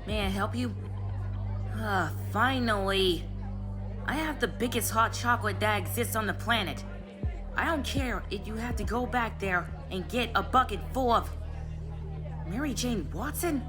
May I help you? Finally! I have the biggest hot chocolate that exists on the planet. I don't care if you have to go back there and get a bucket full of... Mary Jane Watson?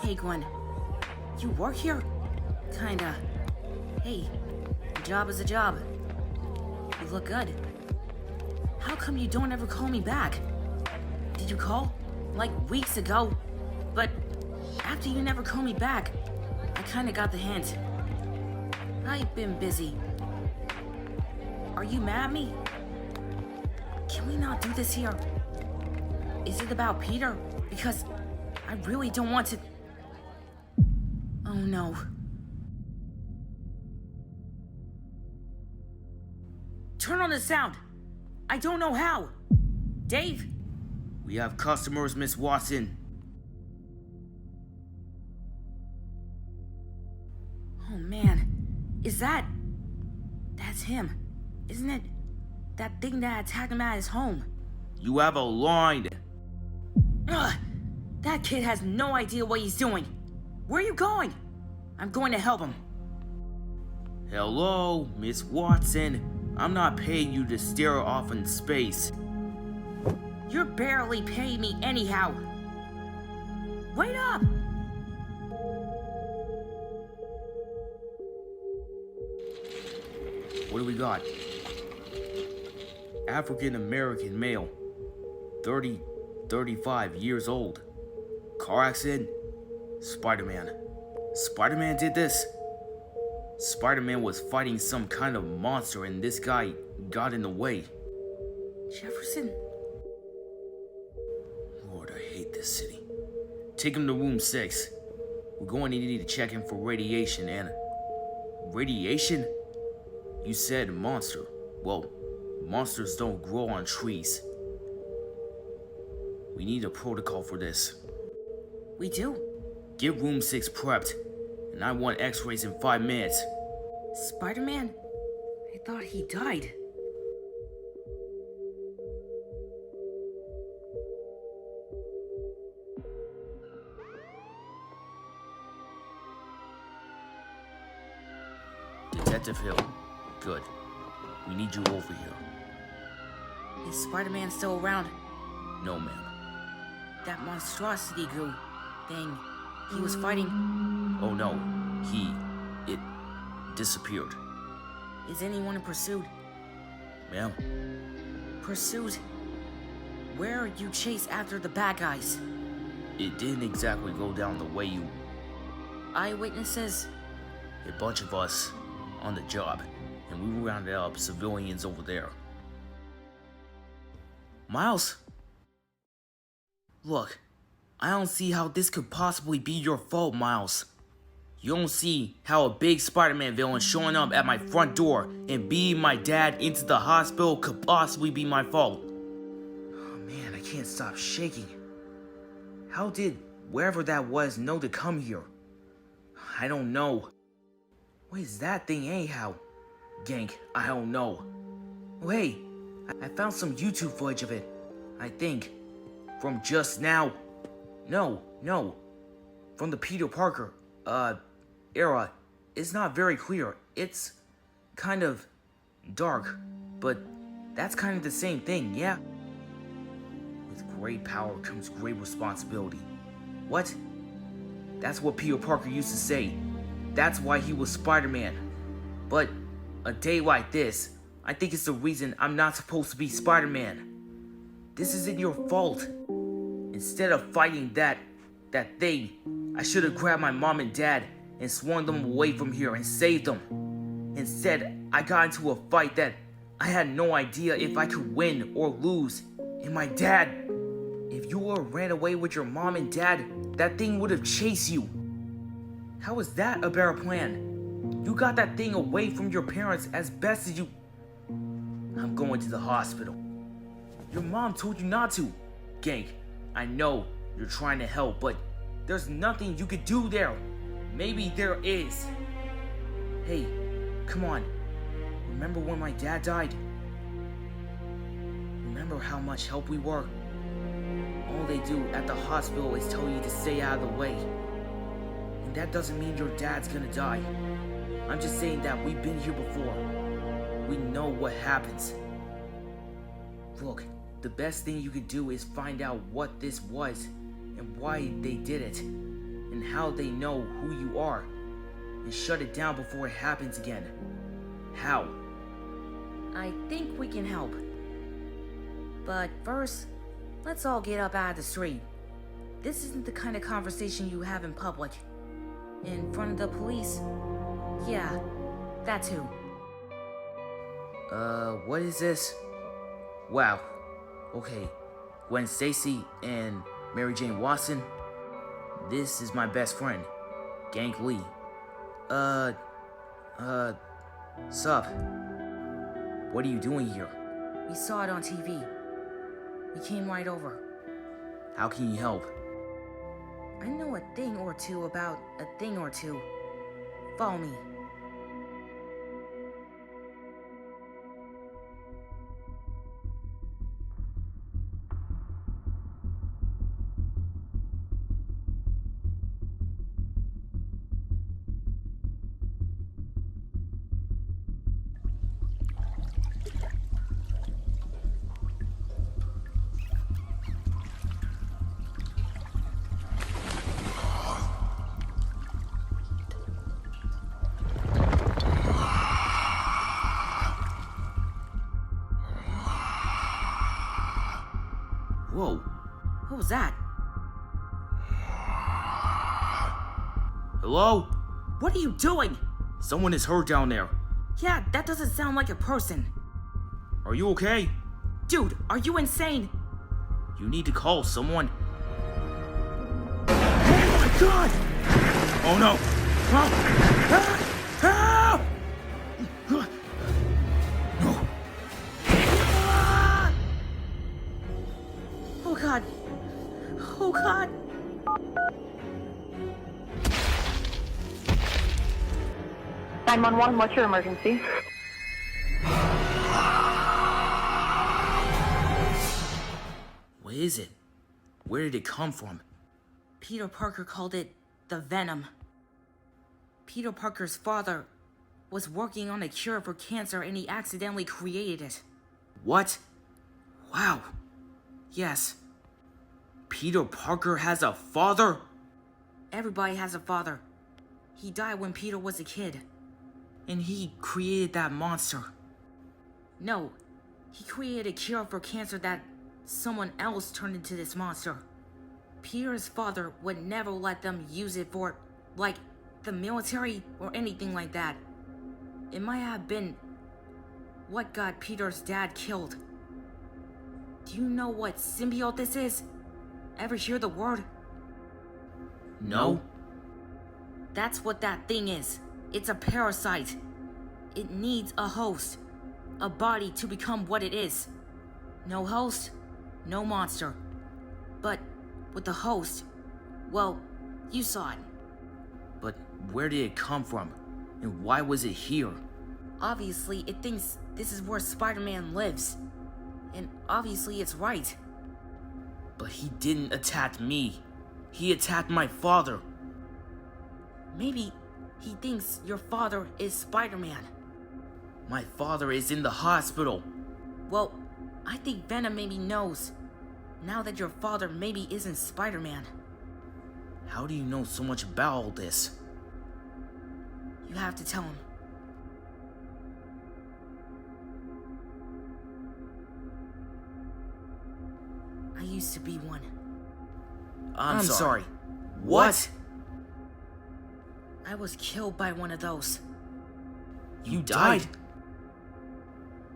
Hey, Gwen. You work here? Kinda. Hey, a job is a job. You look good. How come you don't ever call me back? Did you call? Like weeks ago? But after you never call me back, I kinda got the hint. I've been busy. Are you mad at me? Can we not do this here? Is it about Peter? Because I really don't want to... Oh no. Turn on the sound! I don't know how! Dave? We have customers, Miss Watson. Oh man, is that... That's him, isn't it? That thing that attacked him at his home. You have a line. Ugh! That kid has no idea what he's doing. Where are you going? I'm going to help him. Hello, Miss Watson. I'm not paying you to stare off in space. You're barely paying me anyhow. Wait up! What do we got? African American male, 35 years old. Car accident? Spider-Man. Spider-Man did this? Spider-Man was fighting some kind of monster and this guy got in the way. Jefferson? Lord, I hate this city. Take him to room 6. We're going to need to check him for radiation and... Radiation? You said monster. Well, monsters don't grow on trees. We need a protocol for this. We do? Get room 6 prepped, and I want x-rays in 5 minutes. Spider-Man? I thought he died. Detective Hill. Good. We need you over here. Is Spider-Man still around? No, ma'am. That monstrosity grew thing he was fighting. Oh no. It disappeared. Is anyone in pursuit? Ma'am. Pursuit? Where you chase after the bad guys? It didn't exactly go down the way you... Eyewitnesses? A bunch of us on the job, and we rounded up civilians over there. Miles? Look, I don't see how this could possibly be your fault, Miles. You don't see how a big Spider-Man villain showing up at my front door and beating my dad into the hospital could possibly be my fault. Oh man, I can't stop shaking. How did wherever that was know to come here? I don't know. What is that thing anyhow? Gank, I don't know. Oh hey, I found some YouTube footage of it. I think. From just now. No. From the Peter Parker, era. It's not very clear. It's kind of dark, but that's kind of the same thing, yeah? With great power comes great responsibility. What? That's what Peter Parker used to say. That's why he was Spider-Man. But a day like this, I think it's the reason I'm not supposed to be Spider-Man. This isn't your fault. Instead of fighting that thing, I should have grabbed my mom and dad and swung them away from here and saved them. Instead, I got into a fight that I had no idea if I could win or lose. And my dad, if you would've ran away with your mom and dad, that thing would have chased you. How is that a better plan? You got that thing away from your parents as best as you... I'm going to the hospital. Your mom told you not to. Gank, I know you're trying to help, but there's nothing you could do there. Maybe there is. Hey, come on. Remember when my dad died? Remember how much help we were? All they do at the hospital is tell you to stay out of the way. And that doesn't mean your dad's gonna die. I'm just saying that we've been here before. We know what happens. Look, the best thing you could do is find out what this was and why they did it and how they know who you are and shut it down before it happens again. How? I think we can help. But first, let's all get up out of the street. This isn't the kind of conversation you have in public. In front of the police? Yeah, that too. What is this? Wow. Okay, Gwen Stacy and Mary Jane Watson. This is my best friend, Gank Lee. Sup? What are you doing here? We saw it on TV. We came right over. How can you help? I know a thing or two about a thing or two. Follow me. Whoa. What was that? Hello? What are you doing? Someone is hurt down there. Yeah, that doesn't sound like a person. Are you okay? Dude, are you insane? You need to call someone. Oh my god! Oh no! Help! Help! Help! No! Oh god. Oh god. 911, what's your emergency? What is it? Where did it come from? Peter Parker called it the Venom. Peter Parker's father was working on a cure for cancer and he accidentally created it. What? Wow. Yes, Peter Parker has a father? everybody has a father. He died when Peter was a kid. And he created that monster. No, he created a cure for cancer that someone else turned into this monster. Peter's father would never let them use it for, like, the military or anything like that. It might have been what got Peter's dad killed. Do you know what symbiote this is? Ever hear the word? No. That's what that thing is. It's a parasite. It needs a host, a body to become what it is. No host, no monster. But with the host, well, you saw it. But where did it come from? And why was it here? Obviously, it thinks this is where Spider-Man lives. And obviously it's right. But he didn't attack me. He attacked my father. Maybe he thinks your father is Spider-Man. My father is in the hospital. Well, I think Venom maybe knows. Now that your father maybe isn't Spider-Man, How do you know so much about all this? you have to tell him. I used to be one. I'm sorry. What? I was killed by one of those. You died?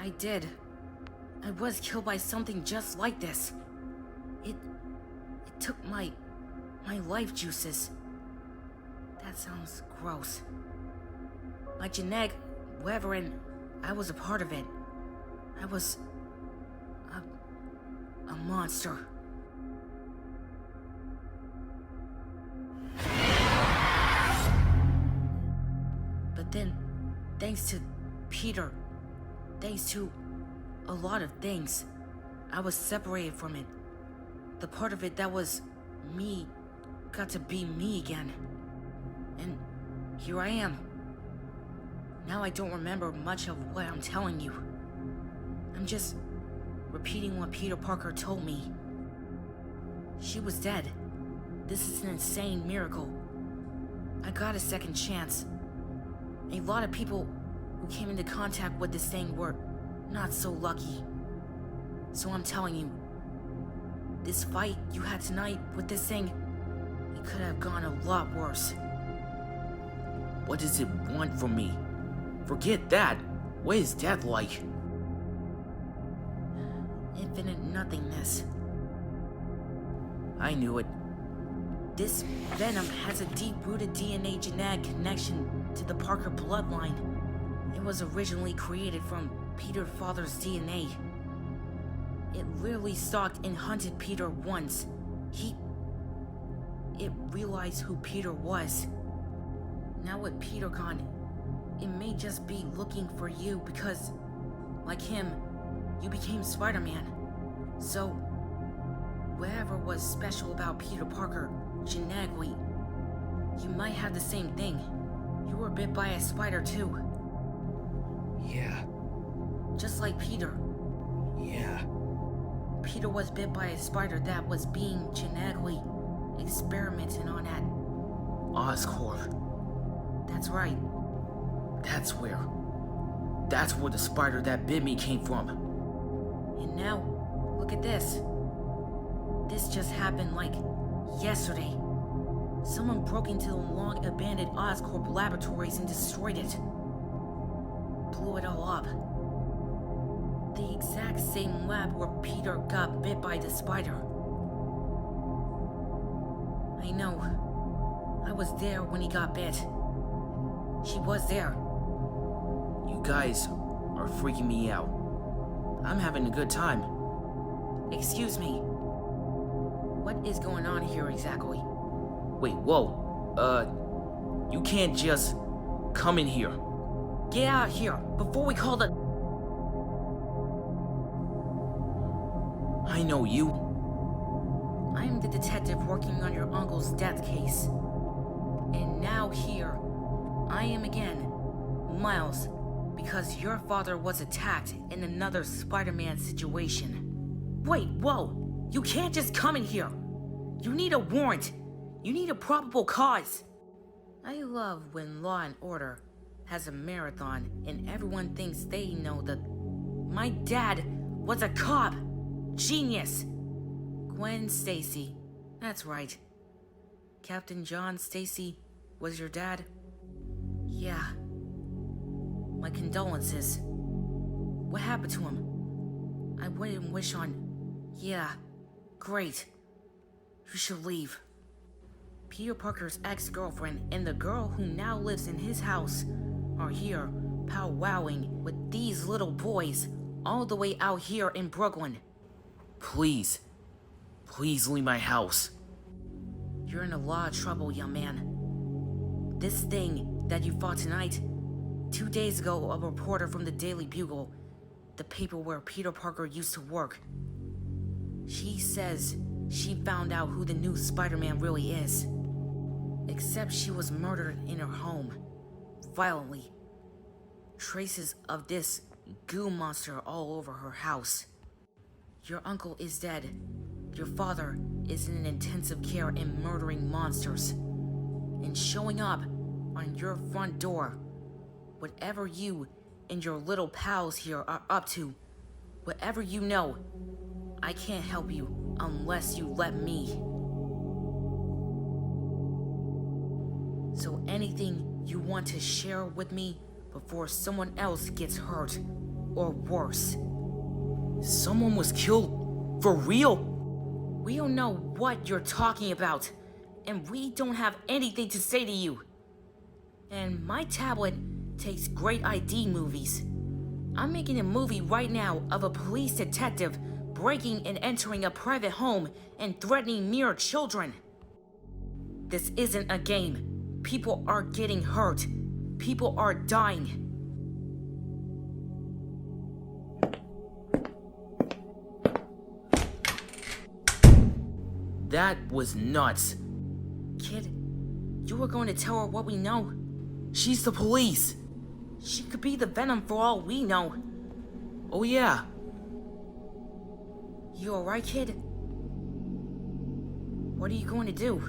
I did. I was killed by something just like this. It took my life juices. That sounds gross. My genetic whatever, and I was a part of it. I was a monster. But then, thanks to Peter, thanks to a lot of things, I was separated from it. The part of it that was me got to be me again. And here I am. Now I don't remember much of what I'm telling you. I'm just repeating what Peter Parker told me. She was dead. This is an insane miracle. I got a second chance. A lot of people who came into contact with this thing were not so lucky. So I'm telling you, this fight you had tonight with this thing, it could have gone a lot worse. What does it want from me? Forget that. What is that like? Infinite nothingness. I knew it. This Venom has a deep-rooted DNA genetic connection to the Parker bloodline. It was originally created from Peter's father's DNA. It literally stalked and hunted Peter once. It realized who Peter was. Now with Peter gone, it may just be looking for you because, like him, you became Spider-Man. So, whatever was special about Peter Parker, genetically, you might have the same thing. You were bit by a spider too. Yeah. Just like Peter. Yeah. Peter was bit by a spider that was being genetically experimented on at Oscorp. That's right. That's where the spider that bit me came from. And now, look at this. This just happened like yesterday. Someone broke into the long-abandoned Oscorp laboratories and destroyed it. Blew it all up. The exact same lab where Peter got bit by the spider. I know. I was there when he got bit. She was there. You guys are freaking me out. I'm having a good time. Excuse me. What is going on here exactly? Wait, whoa. You can't just come in here. Get out of here before we call the... I know you. I'm the detective working on your uncle's death case. And now here, I am again, Miles, because your father was attacked in another Spider-Man situation. Wait, whoa! You can't just come in here! You need a warrant! You need a probable cause! I love when Law and Order has a marathon and everyone thinks they know that my dad was a cop! Genius! Gwen Stacy. That's right. Captain John Stacy was your dad? Yeah. My condolences. What happened to him? I wouldn't wish on... Yeah. Great. You should leave. Peter Parker's ex-girlfriend and the girl who now lives in his house are here powwowing with these little boys all the way out here in Brooklyn. Please. Please leave my house. You're in a lot of trouble, young man. This thing that you fought tonight, 2 days ago, a reporter from the Daily Bugle, the paper where Peter Parker used to work, she says she found out who the new Spider-Man really is. Except she was murdered in her home, violently. Traces of this goo monster all over her house. Your uncle is dead, Your father is in intensive care and murdering monsters. And showing up on your front door, whatever you and your little pals here are up to, whatever you know, I can't help you unless you let me. So anything you want to share with me before someone else gets hurt, or worse. Someone was killed? For real? We don't know what you're talking about, and we don't have anything to say to you. And my tablet takes great ID movies. I'm making a movie right now of a police detective breaking and entering a private home and threatening mere children. This isn't a game. People are getting hurt. People are dying. That was nuts. Kid, you were going to tell her what we know? She's the police. She could be the Venom for all we know. Oh yeah. You alright, kid? What are you going to do?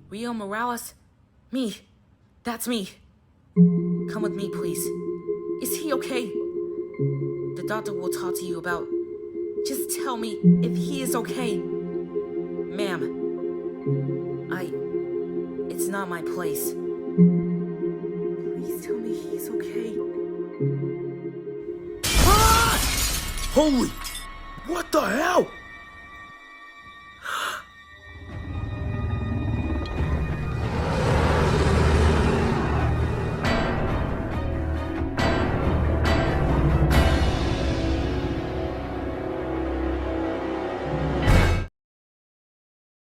Rio Morales? Me. That's me. Come with me, please. Is he okay? The doctor will talk to you about... Just tell me if he is okay. Ma'am. It's not my place. Please tell me he's okay. Ah! Holy! What the hell?